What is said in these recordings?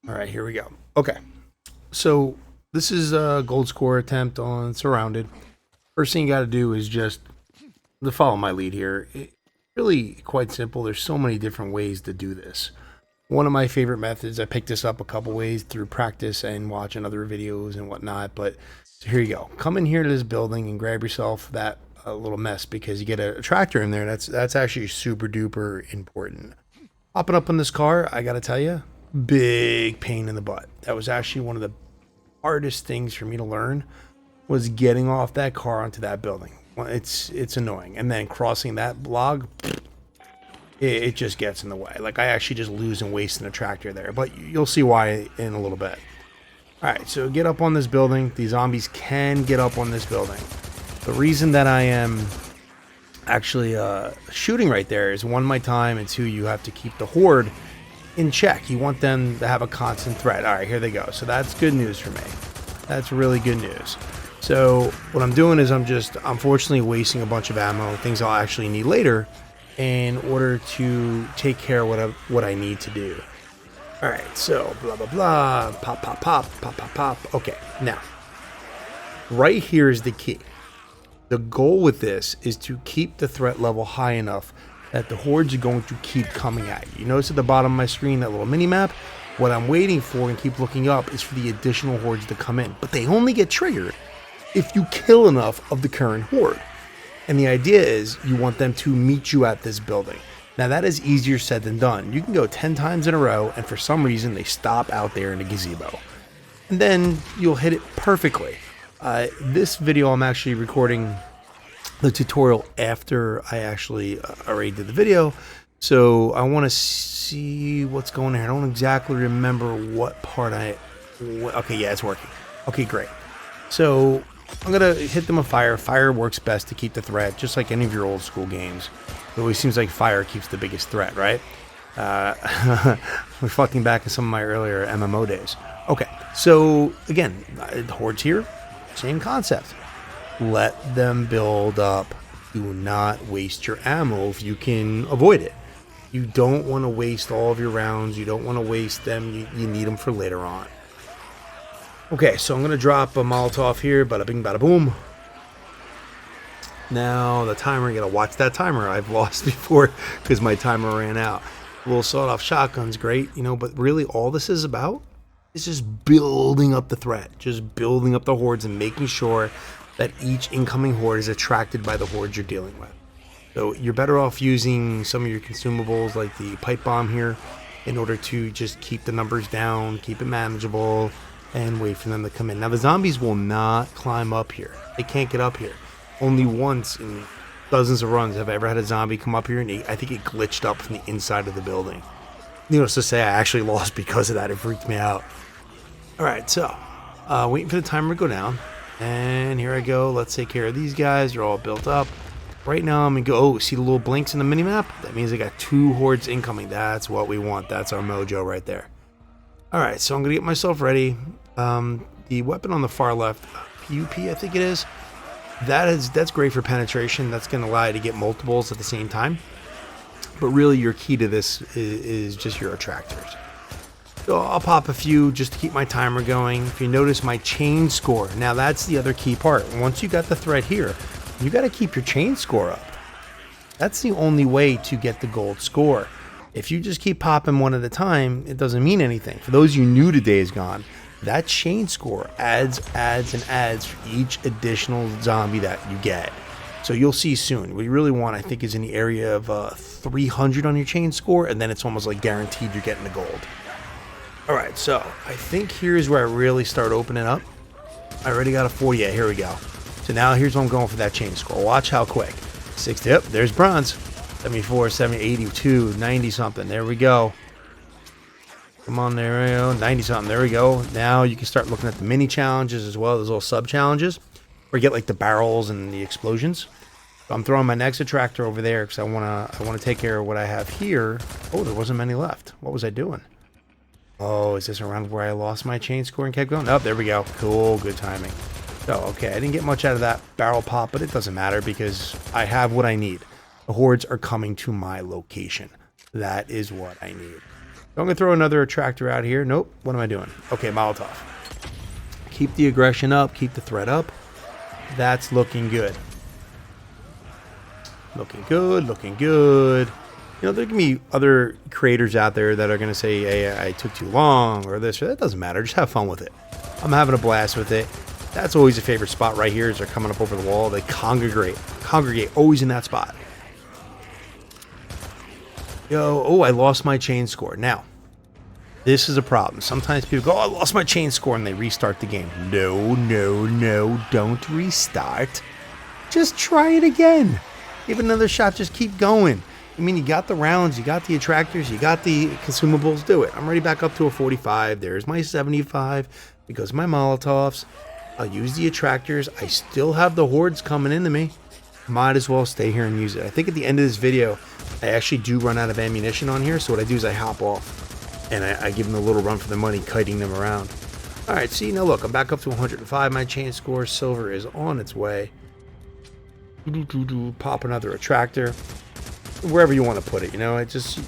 All right, here we go. Okay, so this is a gold score attempt on Surrounded. First thing you got to do is just follow my lead here. Really quite simple. There's so many different ways to do this. One of my favorite methods, I picked this up a couple ways through practice and watching other videos and whatnot. But so here you go. Come in here to this building and grab yourself that little mess because you get a tractor in there. That's actually super duper important. Hopping up in this car, I got to tell you, big pain in the butt. That was actually one of the hardest things for me to learn was getting off that car onto that building. Well, it's annoying. And then crossing that log, it just gets in the way. Like I actually just lose and waste in a tractor there, but you'll see why in a little bit. All right, so get up on this building. These zombies can get up on this building. The reason that I am actually shooting right there is one, my time, and two, you have to keep the horde in check. You want them to have a constant threat. All right, here they go. So that's good news for me. That's really good news. So what I'm doing is I'm just unfortunately wasting a bunch of ammo, things I'll actually need later, in order to take care of what I need to do. All right, so blah blah blah, pop pop pop pop pop pop. Okay, now right here is the key. The goal with this is to keep the threat level high enough that the hordes are going to keep coming at you. You notice at the bottom of my screen that little mini map. What I'm waiting for and keep looking up is for the additional hordes to come in, but they only get triggered if you kill enough of the current horde. And the idea is you want them to meet you at this building. Now that is easier said than done. You can go 10 times in a row and for some reason they stop out there in a gazebo. And then you'll hit it perfectly. This video I'm actually recording the tutorial after I actually already did the video. So I want to see what's going on. I don't exactly remember what part okay, yeah, it's working. Okay, great. So I'm going to hit them with fire. Fire works best to keep the threat, just like any of your old school games. It always seems like fire keeps the biggest threat, right? Reflecting back on some of my earlier MMO days. Okay, so again, the hordes here, same concept. Let them build up. Do not waste your ammo if you can avoid it. You don't want to waste all of your rounds. You don't want to waste them. You need them for later on. Okay, so I'm going to drop a Molotov here. Bada bing, bada boom. Now the timer, you got to watch that timer. I've lost before because my timer ran out. A little sawed-off shotgun's great, but really all this is about is just building up the threat. Just building up the hordes and making sure that each incoming horde is attracted by the hordes you're dealing with. So you're better off using some of your consumables like the pipe bomb here in order to just keep the numbers down, keep it manageable, and wait for them to come in. Now the zombies will not climb up here. They can't get up here. Only once in dozens of runs have I ever had a zombie come up here and I think it glitched up from the inside of the building. Needless to say, I actually lost because of that. It freaked me out. Alright, so waiting for the timer to go down. And here I go. Let's take care of these guys. They're all built up. Right now I'm going to go, oh, see the little blinks in the minimap? That means I got 2 hordes incoming. That's what we want. That's our mojo right there. Alright, so I'm going to get myself ready. The weapon on the far left, PUP I think it is, that's great for penetration. That's going to allow you to get multiples at the same time. But really your key to this is just your attractors. So I'll pop a few just to keep my timer going. If you notice my chain score, now that's the other key part. Once you got the threat here, you got to keep your chain score up. That's the only way to get the gold score. If you just keep popping one at a time, it doesn't mean anything. For those of you new to Days Gone, that chain score adds and adds for each additional zombie that you get. So you'll see soon. What you really want, I think, is in the area of 300 on your chain score, and then it's almost like guaranteed you're getting the gold. Alright, so I think here's where I really start opening up. I already got a 40. Yeah, here we go. So now here's what I'm going for that chain score. Watch how quick. 60. Yep, there's bronze. 74, 70, 82, 90 something. There we go. Come on, there we go. 90 something. There we go. Now you can start looking at the mini challenges as well as little sub challenges. Or get like the barrels and the explosions. So I'm throwing my next attractor over there because I wanna take care of what I have here. Oh, there wasn't many left. What was I doing? Oh, is this around where I lost my chain score and kept going? Oh, there we go. Cool, good timing. So, okay, I didn't get much out of that barrel pop, but it doesn't matter because I have what I need. The hordes are coming to my location. That is what I need. I'm going to throw another attractor out here. Nope. What am I doing? Okay, Molotov. Keep the aggression up. Keep the threat up. That's looking good. Looking good. Looking good. You know, there can be other creators out there that are going to say, hey, I took too long or this or that. Doesn't matter. Just have fun with it. I'm having a blast with it. That's always a favorite spot right here as they're coming up over the wall. They congregate always in that spot. Yo, oh, I lost my chain score. Now, this is a problem. Sometimes people go, oh, I lost my chain score, and they restart the game. No, no, no, don't restart. Just try it again. Give it another shot. Just keep going. I mean, you got the rounds, you got the attractors, you got the consumables. Do it. I'm already back up to a 45. There's my 75 because of my Molotovs. I'll use the attractors. I still have the hordes coming into me. Might as well stay here and use it. I think at the end of this video, I actually do run out of ammunition on here. So what I do is I hop off and I give them a little run for the money, kiting them around. All right, see, now look, I'm back up to 105. My chain score, silver is on its way. Pop another attractor. Wherever you want to put it, you know, it just,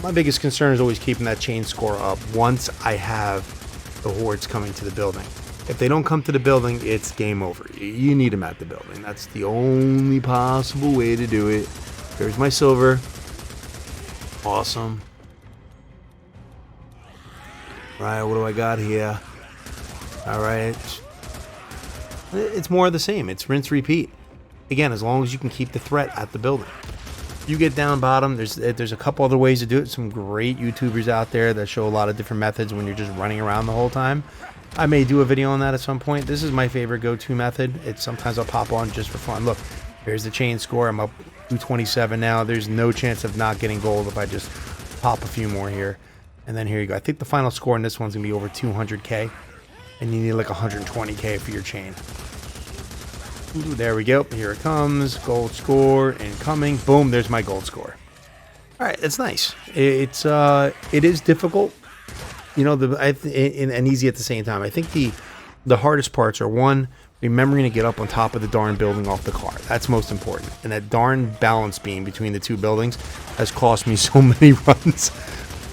my biggest concern is always keeping that chain score up once I have the hordes coming to the building. If they don't come to the building, it's game over. You need them at the building. That's the only possible way to do it. There's my silver. Awesome. Right, what do I got here? All right. It's more of the same. It's rinse, repeat. Again, as long as you can keep the threat at the building. You get down bottom, there's a couple other ways to do it. Some great YouTubers out there that show a lot of different methods when you're just running around the whole time. I may do a video on that at some point. This is my favorite go-to method. It's sometimes I'll pop on just for fun. Look, here's the chain score. I'm up 227 now. There's no chance of not getting gold if I just pop a few more here. And then here you go. I think the final score in this one's gonna be over 200k, and you need like 120k for your chain. Ooh, there we go. Here it comes. Gold score incoming. Boom. There's my gold score. All right, that's nice. It is difficult, you know, and easy at the same time. I think the hardest parts are, one, remembering to get up on top of the darn building off the car. That's most important. And that darn balance beam between the two buildings has cost me so many runs.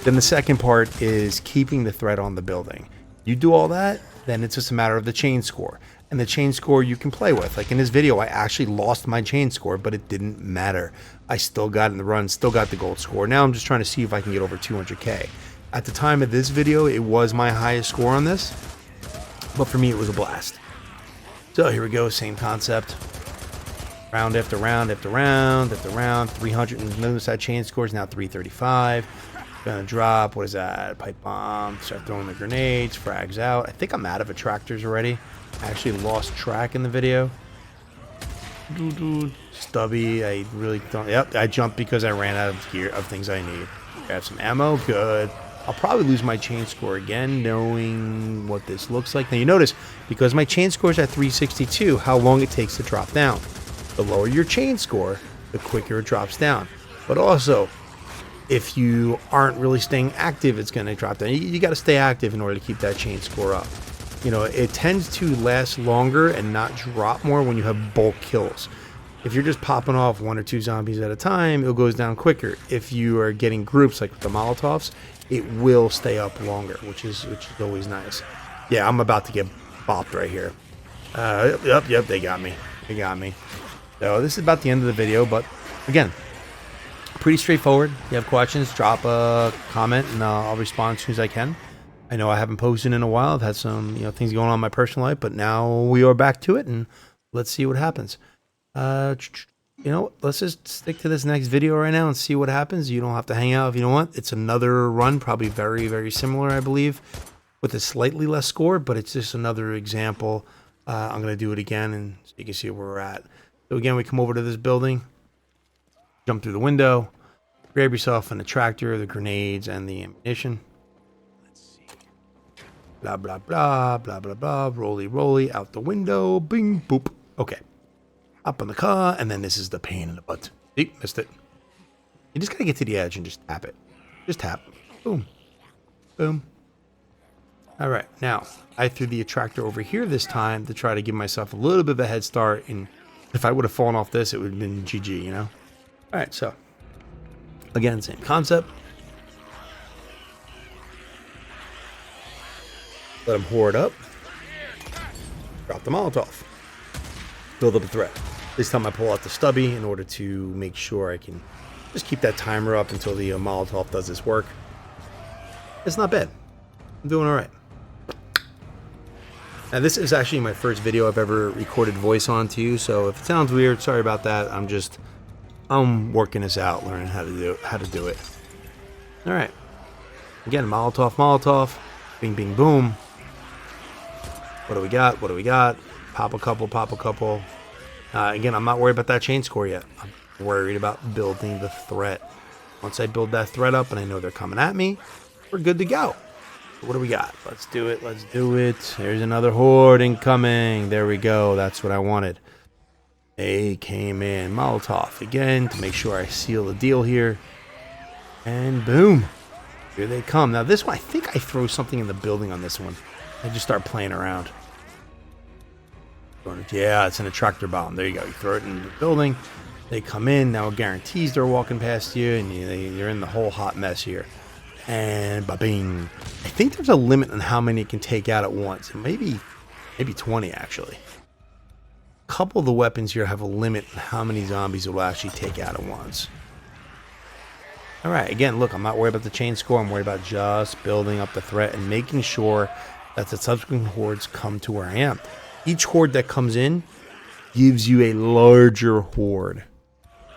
Then the second part is keeping the threat on the building. You do all that, then it's just a matter of the chain score. And the chain score you can play with. Like in this video, I actually lost my chain score, but it didn't matter. I still got in the run, still got the gold score. Now I'm just trying to see if I can get over 200k. At the time of this video, it was my highest score on this, but for me, it was a blast. So here we go, same concept. Round after round after round after round. 300, and notice that chain score is now 335. Gonna drop, what is that? Pipe bomb, start throwing the grenades, frags out. I think I'm out of attractors already. I actually lost track in the video. Stubby, I really don't. Yep, I jumped because I ran out of gear, of things I need. Grab some ammo, good. I'll probably lose my chain score again, knowing what this looks like. Now you notice, because my chain score is at 362, how long it takes to drop down. The lower your chain score, the quicker it drops down. But also, if you aren't really staying active, it's going to drop down. You got to stay active in order to keep that chain score up. You know, it tends to last longer and not drop more when you have bulk kills. If you're just popping off 1 or 2 zombies at a time, it goes down quicker. If you are getting groups like with the Molotovs, it will stay up longer, which is always nice. Yeah, I'm about to get bopped right here. Yep, they got me. They got me. So this is about the end of the video, but again, pretty straightforward. If you have questions, drop a comment and I'll respond as soon as I can. I know I haven't posted in a while. I've had some, things going on in my personal life, but now we are back to it, and let's see what happens. Let's just stick to this next video right now and see what happens. You don't have to hang out if you don't want. It's another run, probably very, very similar, I believe, with a slightly less score, but it's just another example. I'm going to do it again, and so you can see where we're at. So again, we come over to this building, jump through the window, grab yourself an attractor, the grenades, and the ammunition. Blah, blah, blah, blah, blah, blah, roly, roly, out the window, bing, boop. Okay. Up on the car, and then this is the pain in the butt. See, missed it. You just gotta get to the edge and just tap it. Just tap. Boom. Boom. All right, now, I threw the attractor over here this time to try to give myself a little bit of a head start, and if I would have fallen off this, it would have been GG, All right, so, again, same concept. Let them horde up. Drop the Molotov. Build up a threat. This time I pull out the stubby in order to make sure I can just keep that timer up until the Molotov does its work. It's not bad. I'm doing alright. Now this is actually my first video I've ever recorded voice on to you, so if it sounds weird, sorry about that. I'm working this out, learning how to do it. Alright. Again, Molotov. Bing, bing, boom. What do we got? What do we got? Pop a couple. Again, I'm not worried about that chain score yet. I'm worried about building the threat. Once I build that threat up and I know they're coming at me, we're good to go. What do we got? Let's do it. Let's do it. There's another horde incoming. There we go. That's what I wanted. They came in. Molotov again to make sure I seal the deal here. And boom. Here they come. Now this one, I think I throw something in the building on this one. I just start playing around. Yeah, it's an attractor bomb. There you go. You throw it in the building. They come in. Now it guarantees they're walking past you, and you're in the whole hot mess here. And ba-bing. I think there's a limit on how many it can take out at once. Maybe 20, actually. A couple of the weapons here have a limit on how many zombies it will actually take out at once. Alright, again, look, I'm not worried about the chain score. I'm worried about just building up the threat and making sure that the subsequent hordes come to where I am. Each horde that comes in gives you a larger horde.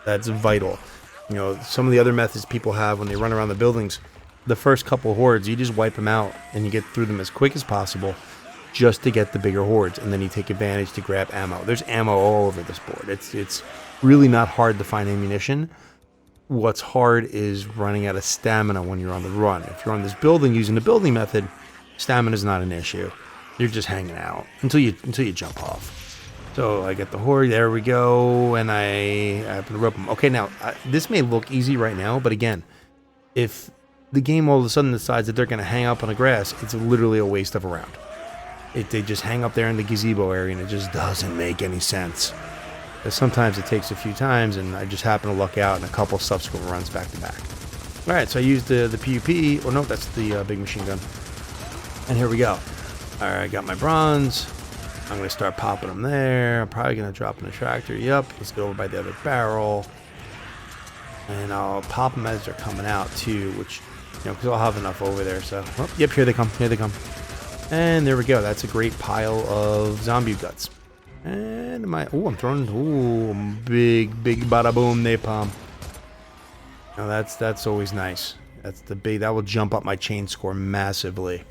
That's vital. You know, some of the other methods people have when they run around the buildings, the first couple hordes, you just wipe them out and you get through them as quick as possible just to get the bigger hordes, and then you take advantage to grab ammo. There's ammo all over this board. It's really not hard to find ammunition. What's hard is running out of stamina when you're on the run. If you're on this building using the building method, stamina is not an issue. You're just hanging out until you jump off. So I get the horde. There we go, and I happen to rope them. Okay, now this may look easy right now, but again, if the game all of a sudden decides that they're going to hang up on the grass, it's literally a waste of a round. They just hang up there in the gazebo area, and it just doesn't make any sense. But sometimes it takes a few times, and I just happen to luck out in a couple subsequent runs back to back. All right, so I used the PUP. Oh no, that's the big machine gun. And here we go. All right, I got my bronze. I'm going to start popping them there. I'm probably going to drop an attractor. Yep, let's go over by the other barrel. And I'll pop them as they're coming out too, which, you know, because I'll have enough over there. So, oh, yep, here they come. Here they come. And there we go. That's a great pile of zombie guts. And I'm throwing, big bada boom napalm. Now that's always nice. That will jump up my chain score massively.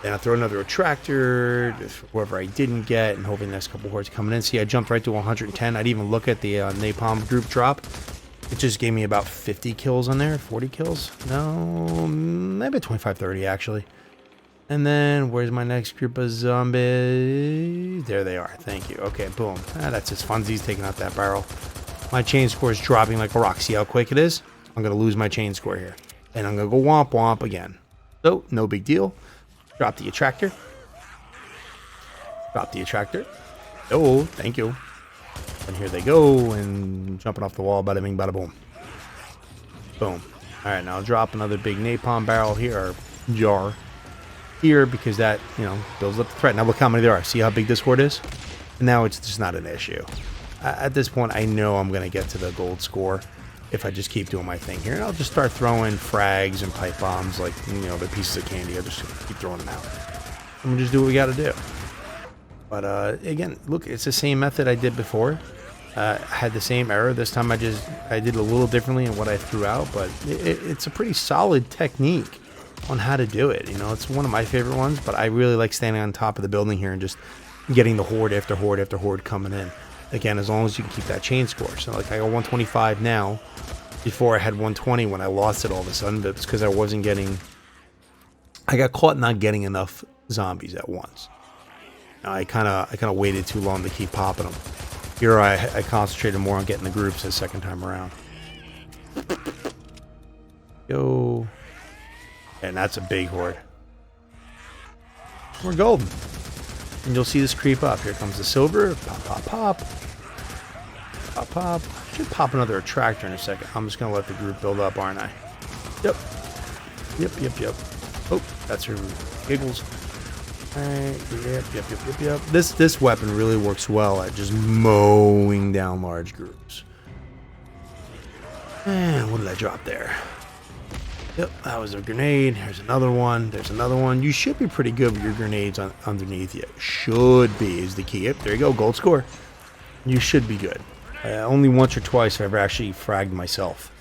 Then I'll throw another attractor, whoever I didn't get, and hoping the next couple hordes coming in. See, I jumped right to 110. I didn't even look at the napalm group drop. It just gave me about 50 kills on there, 40 kills. No, maybe 25, 30 actually. And then where's my next group of zombies? There they are. Thank you. Okay, boom. That's his funsies taking out that barrel. My chain score is dropping like a rock. See how quick it is? I'm going to lose my chain score here. And I'm going to go womp womp again. So, no big deal. Drop the attractor. Drop the attractor. Oh, thank you. And here they go. And jumping off the wall. Bada bing, bada boom. Boom. Alright, now I'll drop another big napalm barrel here. Or jar. Here, because that, you know, builds up the threat. Now look how many there are. See how big this horde is? And now it's just not an issue. At this point, I know I'm going to get to the gold score if I just keep doing my thing here. And I'll just start throwing frags and pipe bombs like, you know, they're pieces of candy. I'll just keep throwing them out. And we'll just do what we got to do. But again, look, it's the same method I did before. I had the same error. This time I did a little differently in what I threw out. But it's a pretty solid technique on how to do it. You know, it's one of my favorite ones, but I really like standing on top of the building here and just getting the horde after horde after horde coming in. Again, as long as you can keep that chain score. So like I got 125 now. Before I had 120 when I lost it all of a sudden, but it's because I got caught not getting enough zombies at once. I kind of waited too long to keep popping them. Here I concentrated more on getting the groups the second time around. Go. And that's a big horde. We're golden. And you'll see this creep up. Here comes the silver. Pop, pop, pop. Pop, pop. Should pop another attractor in a second. I'm just going to let the group build up, aren't I? Yep. Yep. Oh, that's her giggles. Alright, yep. This weapon really works well at just mowing down large groups. And what did I drop there? Yep, that was a grenade. There's another one. There's another one. You should be pretty good with your grenades underneath you. Should be is the key. Yep, there you go. Gold score. You should be good. Only once or twice have I ever actually fragged myself.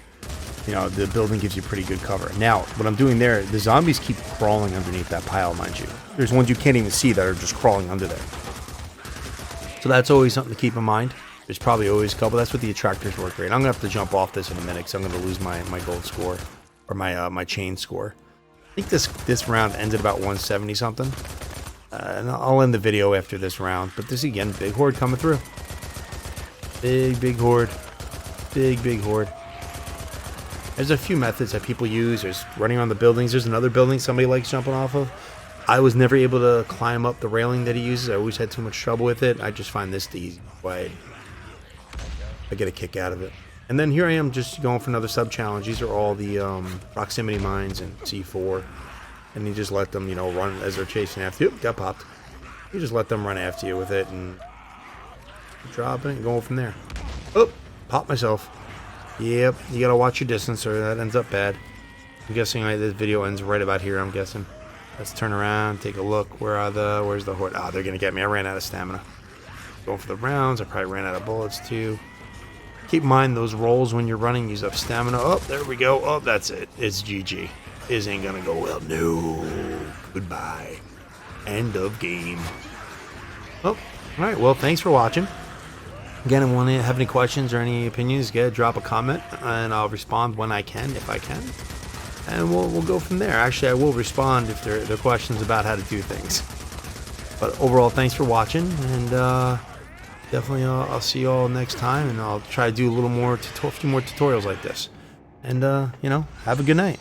You know, the building gives you pretty good cover. Now, what I'm doing there, the zombies keep crawling underneath that pile, mind you. There's ones you can't even see that are just crawling under there. So that's always something to keep in mind. There's probably always a couple. That's what the attractors work great. I'm going to have to jump off this in a minute because I'm going to lose my gold score. Or my chain score. I think this round ends at about 170 something. And I'll end the video after this round. But this, again, big horde coming through. Big horde. Big horde. There's a few methods that people use. There's running on the buildings. There's another building somebody likes jumping off of. I was never able to climb up the railing that he uses. I always had too much trouble with it. I just find this the easy way. I get a kick out of it. And then here I am just going for another sub-challenge. These are all the proximity mines and C4. And you just let them, you know, run as they're chasing after you. Oop, got popped. You just let them run after you with it and drop it and go from there. Oh, pop myself. Yep, you gotta watch your distance or that ends up bad. I'm guessing this video ends right about here, I'm guessing. Let's turn around, take a look. Where's the horde? Ah, they're gonna get me. I ran out of stamina. Going for the rounds. I probably ran out of bullets too. Keep in mind those rolls when you're running, use up stamina. Oh, there we go. Oh, that's it. It's GG. This ain't gonna go well. No. Goodbye. End of game. Oh, alright, well, thanks for watching. Again, if you have any questions or any opinions, drop a comment, and I'll respond when I can, if I can. And we'll go from there. Actually, I will respond if there are questions about how to do things. But overall, thanks for watching, and definitely I'll see you all next time, and I'll try to do a few more tutorials like this. And, you know, have a good night.